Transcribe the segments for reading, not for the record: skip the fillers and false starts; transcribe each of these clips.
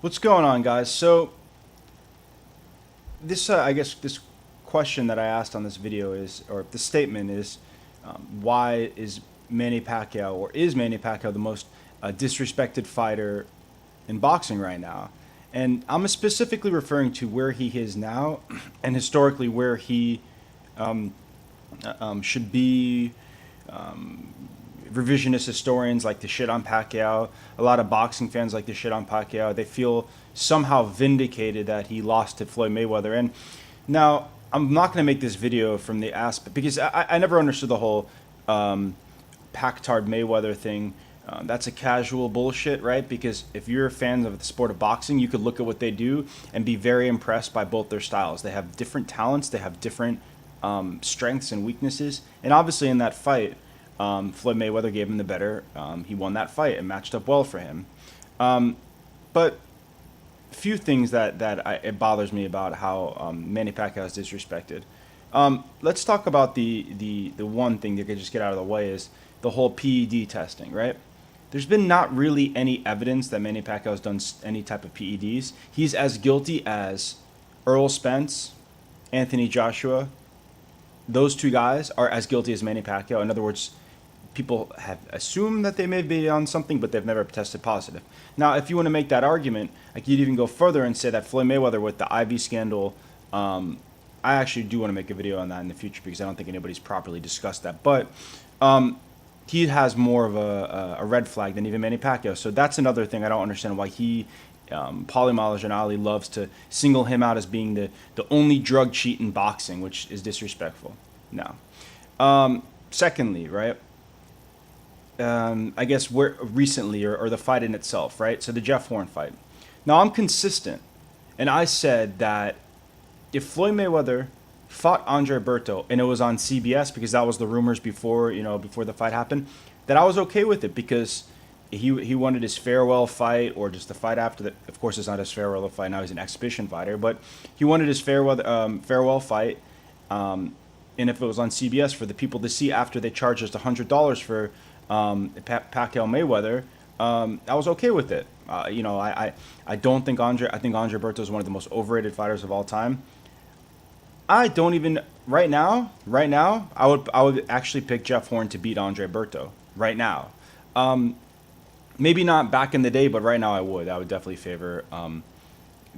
What's going on, guys? So this, I guess, this question that I asked on this video is, or the statement is, why is Manny Pacquiao, or is Manny Pacquiao the most disrespected fighter in boxing right now? And I'm specifically referring to where he is now, and historically where he should be. Revisionist historians like to shit on Pacquiao. A lot of boxing fans like to shit on Pacquiao. They feel somehow vindicated that he lost to Floyd Mayweather. And now, I'm not going to make this video from the aspect, because I never understood the whole Pactard Mayweather thing. That's a casual bullshit, right? Because if you're a fan of the sport of boxing, you could look at what they do and be very impressed by both their styles. They have different talents, they have different strengths and weaknesses. And obviously, in that fight, Floyd Mayweather gave him the better. He won that fight and matched up well for him. But few things it bothers me about how Manny Pacquiao is disrespected. Let's talk about the one thing that could just get out of the way is the whole PED testing, right? There's been not really any evidence that Manny Pacquiao has done any type of PEDs. He's as guilty as Earl Spence, Anthony Joshua. Those two guys are as guilty as Manny Pacquiao. In other words, people have assumed that they may be on something, but they've never tested positive. Now, if you want to make that argument, I could even go further and say that Floyd Mayweather with the IV scandal, I actually do want to make a video on that in the future because I don't think anybody's properly discussed that. But he has more of a red flag than even Manny Pacquiao. So that's another thing I don't understand why Paulie Malignaggi loves to single him out as being the only drug cheat in boxing, which is disrespectful. No. Secondly, right? I guess where recently or the fight in itself, right? So the Jeff Horn fight. Now I'm consistent, and I said that if Floyd Mayweather fought Andre Berto and it was on CBS because that was the rumors before the fight happened, that I was okay with it because he wanted his farewell fight or just the fight after that. Of course, it's not his farewell fight now; he's an exhibition fighter, but he wanted his farewell fight. And if it was on CBS for the people to see after they charged us $100 for Pacquiao Mayweather, I was okay with it. I don't think I think Andre Berto is one of the most overrated fighters of all time. I don't even right now. I would actually pick Jeff Horn to beat Andre Berto right now. Maybe not back in the day, but right now I would. I would definitely favor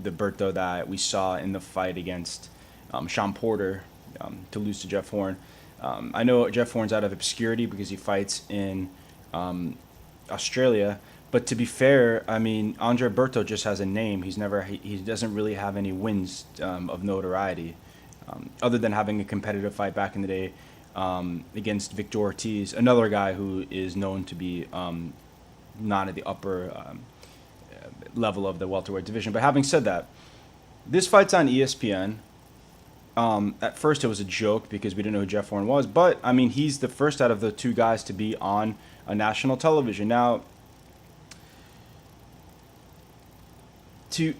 the Berto that we saw in the fight against Sean Porter to lose to Jeff Horn. I know Jeff Horn's out of obscurity because he fights in Australia. But to be fair, I mean, Andre Berto just has a name. He doesn't really have any wins of notoriety, other than having a competitive fight back in the day against Victor Ortiz, another guy who is known to be not at the upper level of the welterweight division. But having said that, this fight's on ESPN. At first it was a joke because we didn't know who Jeff Horn was, but I mean, he's the first out of the two guys to be on a national television. Now,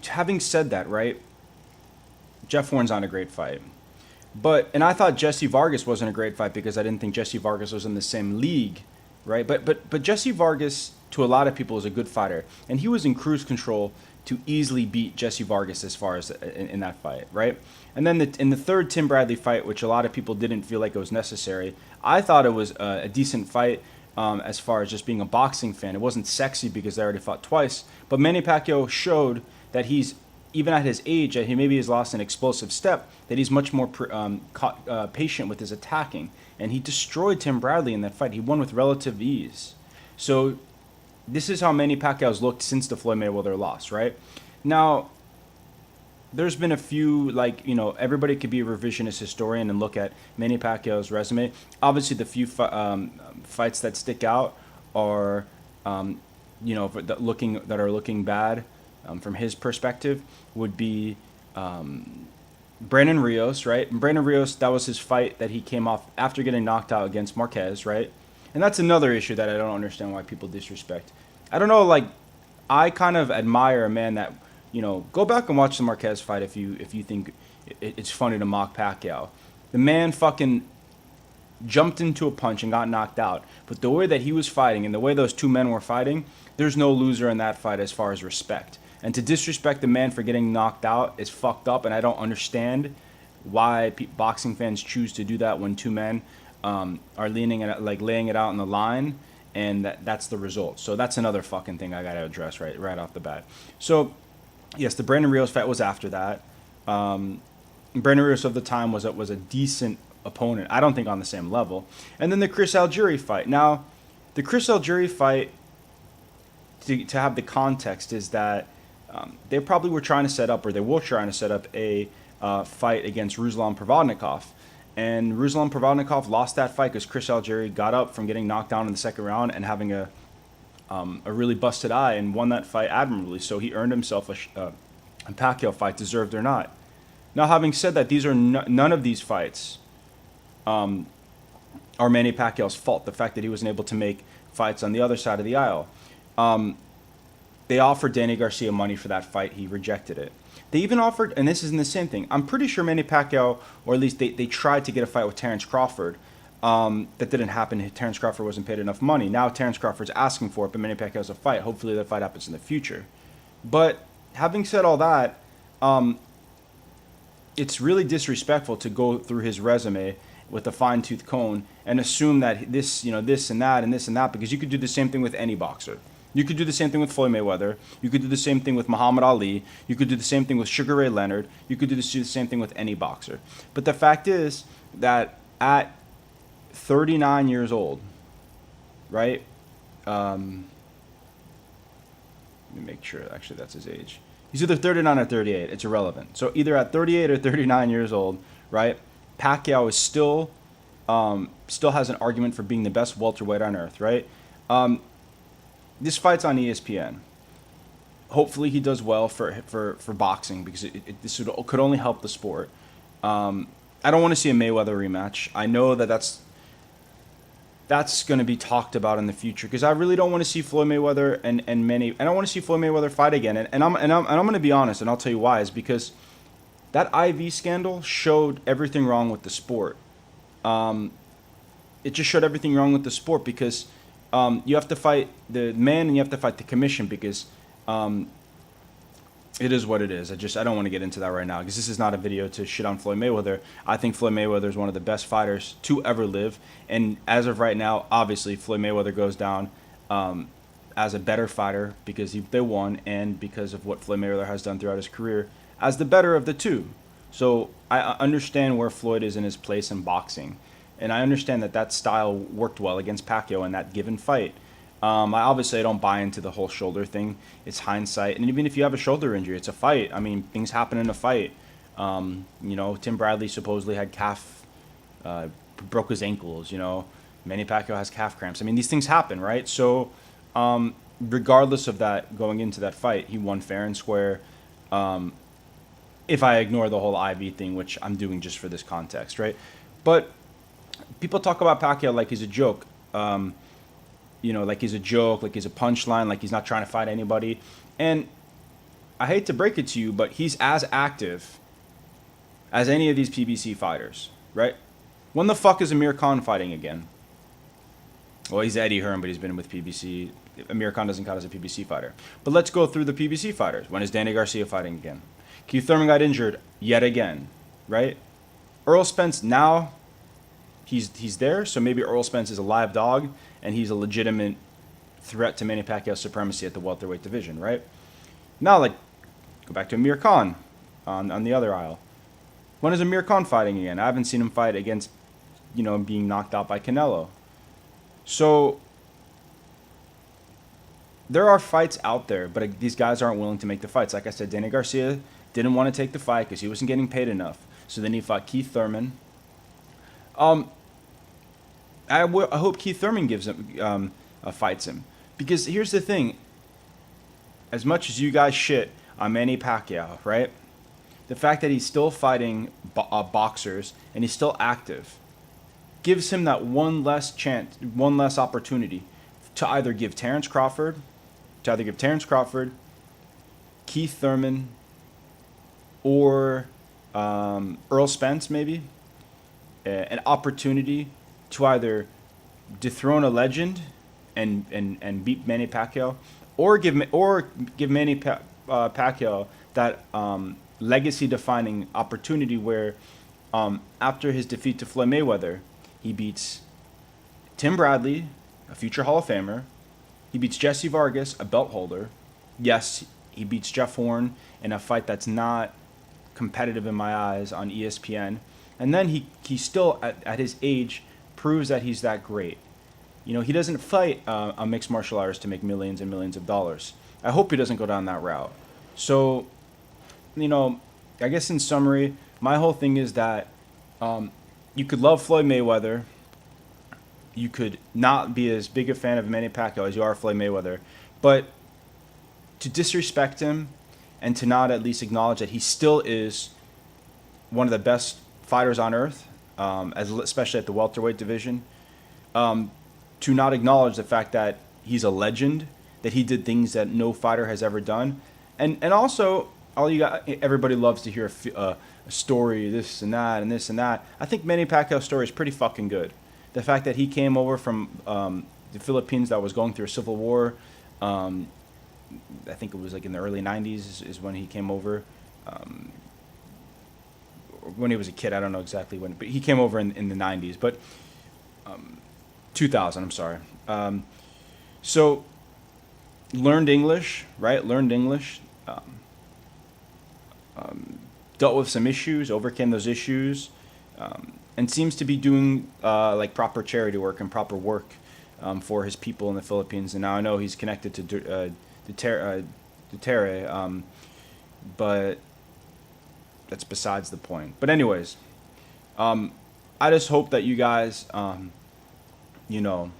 having said that, right, Jeff Horn's on a great fight. And I thought Jesse Vargas wasn't a great fight because I didn't think Jesse Vargas was in the same league, right? But Jesse Vargas, to a lot of people, is a good fighter, and he was in cruise control to easily beat Jesse Vargas as far as in that fight, right? And then in the third Tim Bradley fight, which a lot of people didn't feel like it was necessary, I thought it was a decent fight as far as just being a boxing fan. It wasn't sexy because they already fought twice, but Manny Pacquiao showed that he's, even at his age, he maybe has lost an explosive step, that he's much more patient with his attacking. And he destroyed Tim Bradley in that fight. He won with relative ease. So this is how Manny Pacquiao's looked since the Floyd Mayweather loss, right? Now, there's been a few, everybody could be a revisionist historian and look at Manny Pacquiao's resume. Obviously, the few fights that stick out are, that are looking bad from his perspective would be Brandon Rios, right? And Brandon Rios, that was his fight that he came off after getting knocked out against Marquez, right? And that's another issue that I don't understand why people disrespect. I don't know, I kind of admire a man that, go back and watch the Marquez fight if you think it's funny to mock Pacquiao. The man fucking jumped into a punch and got knocked out. But the way that he was fighting and the way those two men were fighting, there's no loser in that fight as far as respect. And to disrespect the man for getting knocked out is fucked up, and I don't understand why boxing fans choose to do that when two men are leaning at, like, laying it out on the line, and that's the result. So that's another fucking thing I gotta address right off the bat. So yes, the Brandon Rios fight was after that. Brandon Rios of the time was a decent opponent. I don't think on the same level. And then the Chris Algieri fight. Now, the Chris Algieri fight, to have the context, is that they probably were trying to set up, or they were trying to set up a fight against Ruslan Provodnikov. And Ruslan Provodnikov lost that fight because Chris Algieri got up from getting knocked down in the second round and having a really busted eye, and won that fight admirably. So he earned himself a Pacquiao fight, deserved or not. Now, having said that, these are none of these fights are Manny Pacquiao's fault. The fact that he wasn't able to make fights on the other side of the aisle. They offered Danny Garcia money for that fight. He rejected it. They even offered, and this isn't the same thing, I'm pretty sure Manny Pacquiao, or at least they tried to get a fight with Terrence Crawford. That didn't happen. Terrence Crawford wasn't paid enough money. Now Terrence Crawford's asking for it, but Manny Pacquiao's a fight. Hopefully that fight happens in the future. But having said all that, it's really disrespectful to go through his resume with a fine-tooth comb and assume that this and that and this and that, because you could do the same thing with any boxer. You could do the same thing with Floyd Mayweather. You could do the same thing with Muhammad Ali. You could do the same thing with Sugar Ray Leonard. You could do the same thing with any boxer. But the fact is that at 39 years old, right? Let me make sure. Actually, that's his age. He's either 39 or 38. It's irrelevant. So either at 38 or 39 years old, right? Pacquiao is still has an argument for being the best welterweight on earth, right? This fight's on ESPN. Hopefully he does well for boxing, because this could only help the sport. I don't want to see a Mayweather rematch. I know that's going to be talked about in the future, because I really don't want to see Floyd Mayweather and Manny. I don't want to see Floyd Mayweather fight again. And I'm going to be honest, and I'll tell you why. Is because that IV scandal showed everything wrong with the sport. It just showed everything wrong with the sport, because you have to fight the man and you have to fight the commission, because it is what it is. I don't want to get into that right now, because this is not a video to shit on Floyd Mayweather. I think Floyd Mayweather is one of the best fighters to ever live. And as of right now, obviously, Floyd Mayweather goes down as a better fighter because they won, and because of what Floyd Mayweather has done throughout his career as the better of the two. So I understand where Floyd is in his place in boxing. And I understand that style worked well against Pacquiao in that given fight. I don't buy into the whole shoulder thing. It's hindsight. And even if you have a shoulder injury, it's a fight. I mean, things happen in a fight. Tim Bradley supposedly had broke his ankles. Manny Pacquiao has calf cramps. I mean, these things happen, right? So regardless of that, going into that fight, he won fair and square. If I ignore the whole IV thing, which I'm doing just for this context, right? But people talk about Pacquiao like he's a joke. Like he's a joke, like he's a punchline, like he's not trying to fight anybody. And I hate to break it to you, but he's as active as any of these PBC fighters, right? When the fuck is Amir Khan fighting again? Well, he's Eddie Hearn, but he's been with PBC. Amir Khan doesn't count as a PBC fighter. But let's go through the PBC fighters. When is Danny Garcia fighting again? Keith Thurman got injured yet again, right? Earl Spence, now he's there, so maybe Earl Spence is a live dog, and he's a legitimate threat to Manny Pacquiao's supremacy at the welterweight division, right? Now, go back to Amir Khan on the other aisle. When is Amir Khan fighting again? I haven't seen him fight against, being knocked out by Canelo. So there are fights out there, but these guys aren't willing to make the fights. Like I said, Danny Garcia didn't want to take the fight because he wasn't getting paid enough. So then he fought Keith Thurman. I hope Keith Thurman gives him fights him, because here's the thing. As much as you guys shit on Manny Pacquiao, right? The fact that he's still fighting boxers and he's still active gives him that one less chance, one less opportunity to either give Terrence Crawford, Keith Thurman, or Earl Spence, maybe, an opportunity to either dethrone a legend and beat Manny Pacquiao, or give Manny Pacquiao that legacy-defining opportunity where after his defeat to Floyd Mayweather, he beats Tim Bradley, a future Hall of Famer. He beats Jesse Vargas, a belt holder. Yes, he beats Jeff Horn in a fight that's not competitive in my eyes on ESPN. And then he still, at his age, proves that he's that great. You know, he doesn't fight a mixed martial artist to make millions and millions of dollars. I hope he doesn't go down that route. So, you know, I guess in summary, my whole thing is that you could love Floyd Mayweather. You could not be as big a fan of Manny Pacquiao as you are Floyd Mayweather. But to disrespect him and to not at least acknowledge that he still is one of the best fighters on earth, especially at the welterweight division, to not acknowledge the fact that he's a legend, that he did things that no fighter has ever done, and also everybody loves to hear a story, this and that and this and that. I think Manny Pacquiao's story is pretty fucking good. The fact that he came over from the Philippines that was going through a civil war, I think it was like in the early 90s is when he came over. When he was a kid, I don't know exactly when, but he came over in the 90s, but 2000, I'm sorry. So learned English, right? Learned English, dealt with some issues, overcame those issues, and seems to be doing like proper charity work and proper work for his people in the Philippines. And now I know he's connected to Duterte, but that's besides the point. But anyways, I just hope that you guys, you know,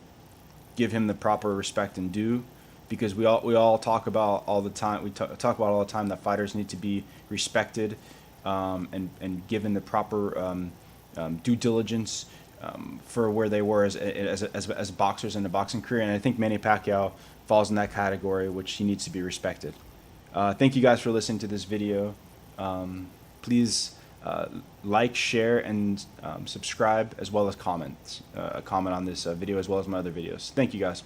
give him the proper respect and due, because we all talk about all the time. We talk about all the time that fighters need to be respected and given the proper due diligence for where they were as boxers in a boxing career. And I think Manny Pacquiao falls in that category, which he needs to be respected. Thank you guys for listening to this video. Please like, share, and subscribe, as well as comment on this video, as well as my other videos. Thank you guys.